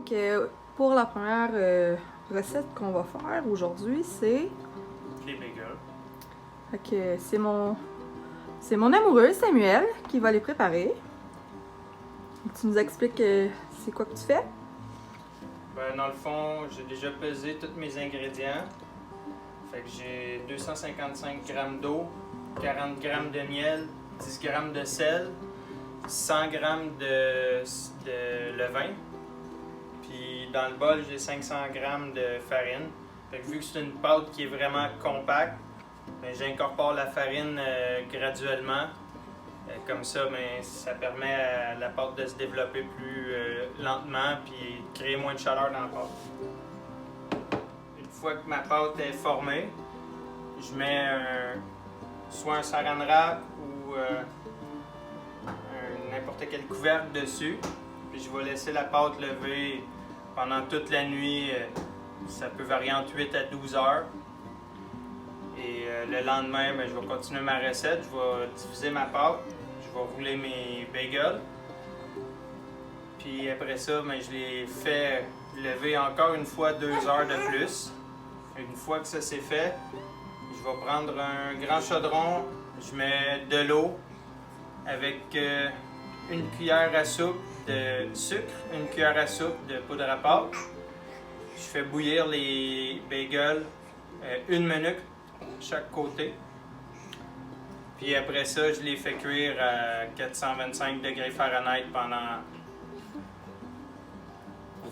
Donc, pour la première recette qu'on va faire aujourd'hui, c'est... Les bagels. Fait que c'est mon amoureux, Samuel, qui va les préparer. Tu nous expliques c'est quoi que tu fais? Ben, dans le fond, j'ai déjà pesé tous mes ingrédients. Fait que j'ai 255 g d'eau, 40 g de miel, 10 g de sel, 100 g de levain. Puis dans le bol, j'ai 500 g de farine. Fait que vu que c'est une pâte qui est vraiment compacte, ben, j'incorpore la farine graduellement. Comme ça, ben, ça permet à la pâte de se développer plus lentement et de créer moins de chaleur dans la pâte. Une fois que ma pâte est formée, je mets soit un saran wrap ou n'importe quel couvercle dessus. Puis je vais laisser la pâte lever pendant toute la nuit. Ça peut varier entre 8 à 12 heures. Et le lendemain, ben, je vais continuer ma recette. Je vais diviser ma pâte. Je vais rouler mes bagels. Puis après ça, ben, je les fais lever encore une fois 2 heures de plus. Une fois que ça c'est fait, je vais prendre un grand chaudron. Je mets de l'eau avec une cuillère à soupe de sucre, une cuillère à soupe de poudre à pâte. Je fais bouillir les bagels 1 minute chaque côté. Puis après ça, je les fais cuire à 425 degrés Fahrenheit pendant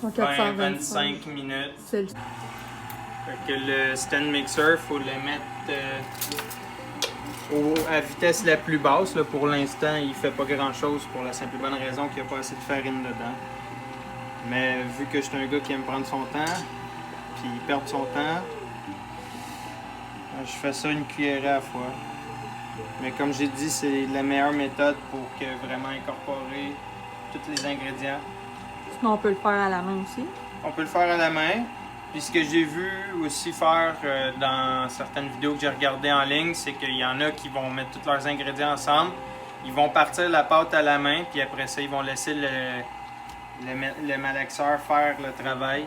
20-25 minutes. Fait que le stand mixer, il faut le mettre à vitesse la plus basse. Là, pour l'instant, il fait pas grand chose pour la simple et bonne raison qu'il n'y a pas assez de farine dedans. Mais vu que je suis un gars qui aime prendre son temps, puis perdre son temps, je fais ça une cuillerée à la fois. Mais comme j'ai dit, c'est la meilleure méthode pour vraiment incorporer tous les ingrédients. Sinon, on peut le faire à la main aussi. On peut le faire à la main. Puis ce que j'ai vu aussi faire dans certaines vidéos que j'ai regardées en ligne, c'est qu'il y en a qui vont mettre tous leurs ingrédients ensemble. Ils vont partir la pâte à la main, puis après ça, ils vont laisser le malaxeur faire le travail.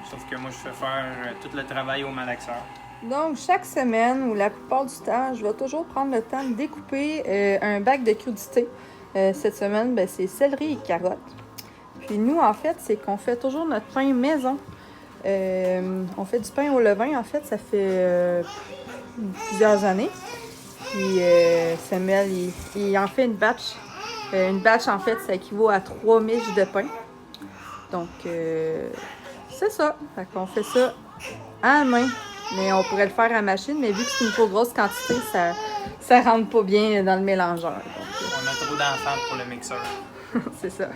Sauf que moi, je fais faire tout le travail au malaxeur. Donc, chaque semaine, ou la plupart du temps, je vais toujours prendre le temps de découper un bac de crudités. Cette semaine, ben, c'est céleri et carottes. Puis nous, en fait, c'est qu'on fait toujours notre pain maison. On fait du pain au levain, en fait, ça fait plusieurs années. Puis Samuel, il en fait une batch. Une batch, en fait, ça équivaut à 3 miches de pain. Donc, c'est ça. Fait qu'on fait ça à la main. Mais on pourrait le faire à la machine, mais vu que c'est une trop grosse quantité, ça rentre pas bien dans le mélangeur. Donc, on a trop d'enfants pour le mixeur. C'est ça.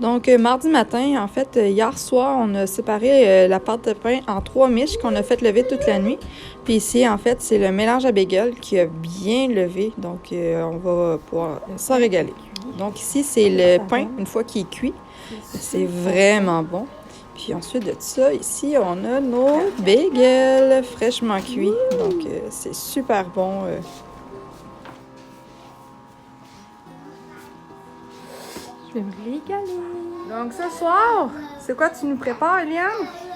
Donc, mardi matin, en fait, hier soir, on a séparé la pâte de pain en 3 miches qu'on a fait lever toute la nuit. Puis ici, en fait, c'est le mélange à bagel qui a bien levé. Donc, on va pouvoir s'en régaler. Donc ici, c'est le pain, une fois qu'il est cuit. C'est vraiment bon. Puis ensuite de ça, ici, on a nos bagels fraîchement cuits. Donc, c'est super bon. Je vais me régaler. Donc ce soir, c'est quoi tu nous prépares, Eliane?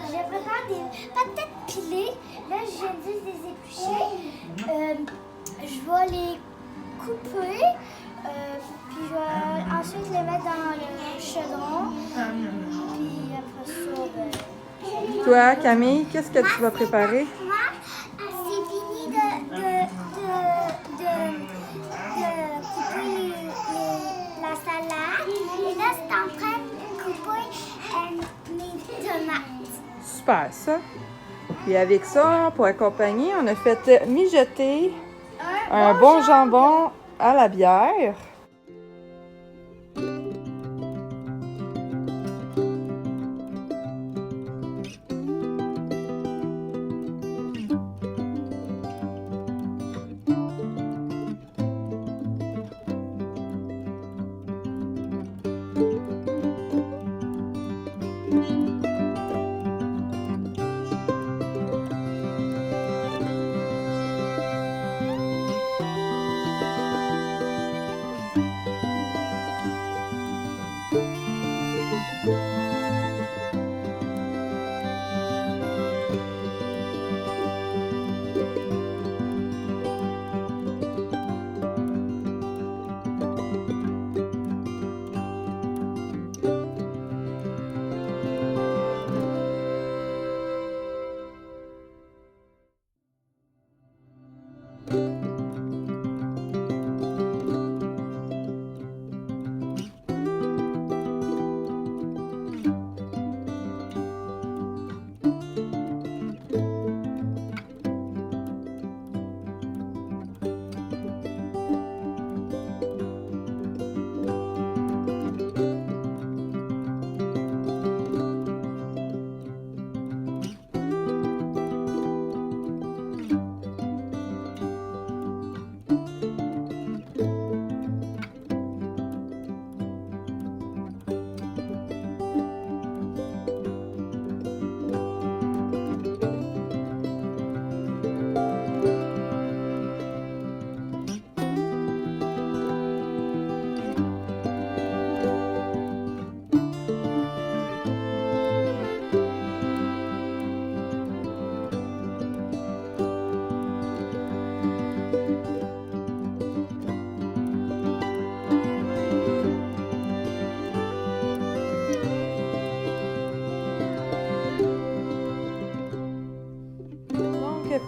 Je prépare des patates pilées. Là, je viens juste de les éplucher. Je vais les couper. Puis je vais ensuite les mettre dans le chaudron. Puis après ça, Toi, Camille, qu'est-ce que tu vas préparer? Moi, c'est fini de couper la salade. Et là, c'est en train de couper les tomates. Super, ça. Puis avec ça, pour accompagner, on a fait mijoter un bon jambon à la bière.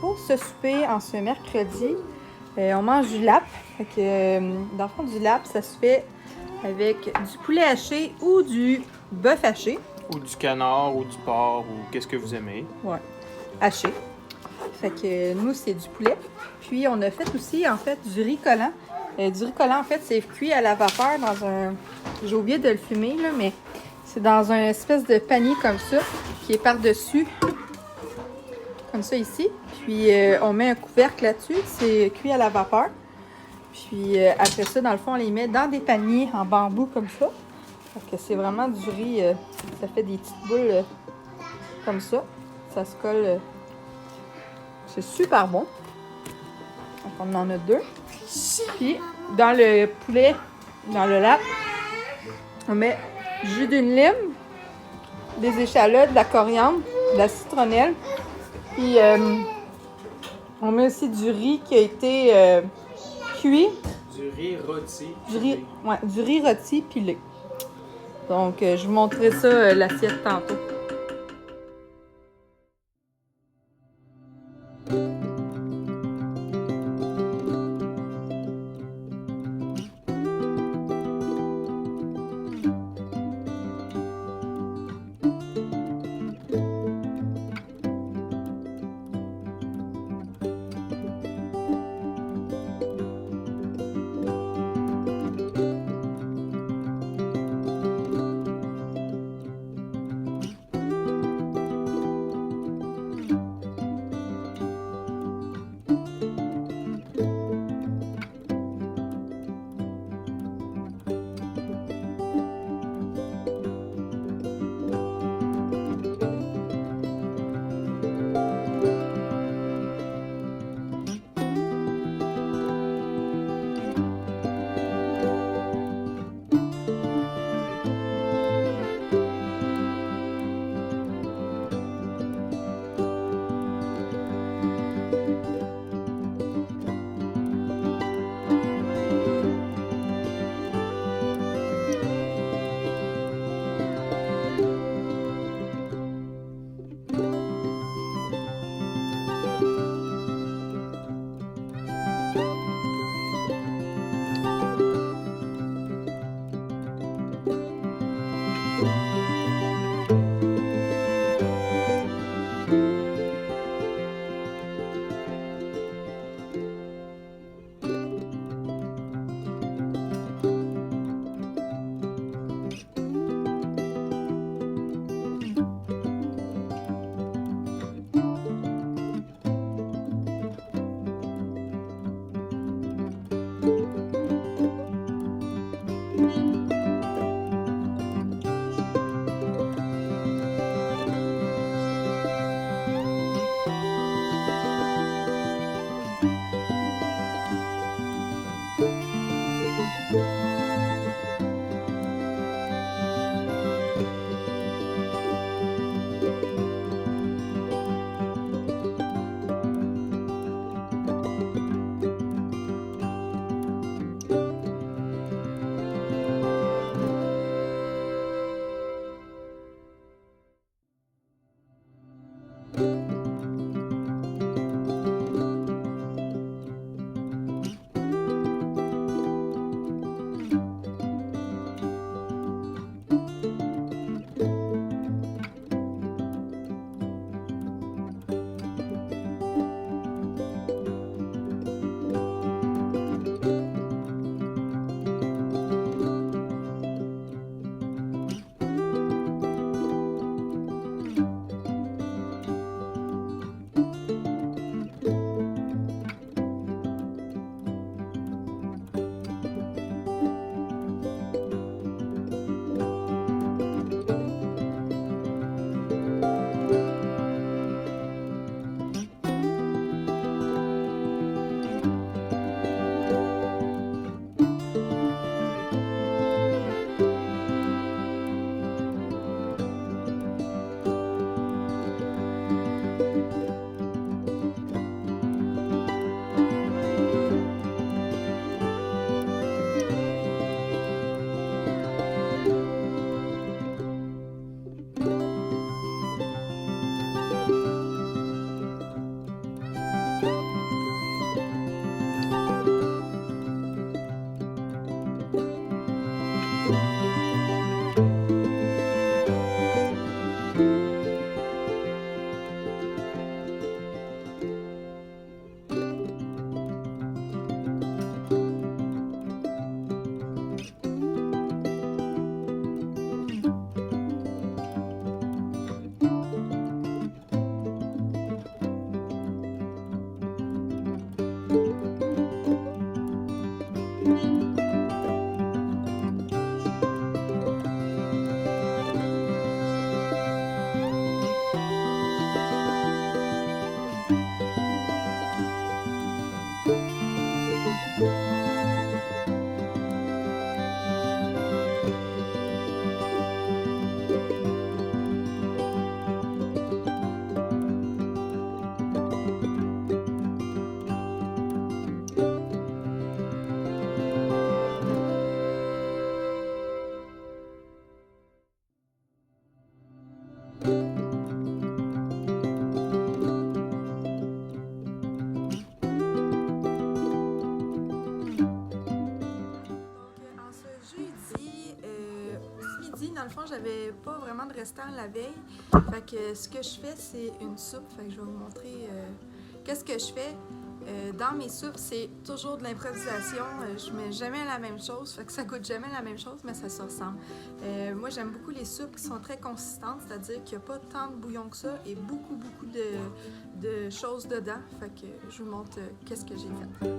Pour ce souper, en ce mercredi, on mange du lap. Fait que, dans le fond, du lap, ça se fait avec du poulet haché ou du bœuf haché. Ou du canard, ou du porc, ou qu'est-ce que vous aimez. Ouais, haché. Fait que nous, c'est du poulet. Puis, on a fait aussi, en fait, du riz collant. Du riz collant, en fait, c'est cuit à la vapeur dans un... J'ai oublié de le fumer, là, mais c'est dans un espèce de panier comme ça, qui est par-dessus. Comme ça ici. Puis on met un couvercle là-dessus. C'est cuit à la vapeur. Puis après ça, dans le fond, on les met dans des paniers en bambou comme ça. Fait que c'est vraiment du riz. Ça fait des petites boules comme ça. Ça se colle. C'est super bon. Donc on en a 2. Puis dans le poulet, dans le lap, on met du jus d'une lime, des échalotes, de la coriandre, de la citronnelle. Puis, on met aussi du riz qui a été cuit. Du riz rôti. Du riz rôti pilé. Donc, je vous montrerai ça, l'assiette, tantôt. Dans le fond, j'avais pas vraiment de restant la veille. Fait que ce que je fais, c'est une soupe. Fait que je vais vous montrer qu'est-ce que je fais. Dans mes soupes, c'est toujours de l'improvisation. Je mets jamais la même chose. Fait que ça goûte jamais la même chose, mais ça se ressemble. Moi, j'aime beaucoup les soupes qui sont très consistantes, c'est-à-dire qu'il n'y a pas tant de bouillon que ça et beaucoup de choses dedans. Fait que je vous montre qu'est-ce que j'ai fait.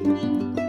Bye.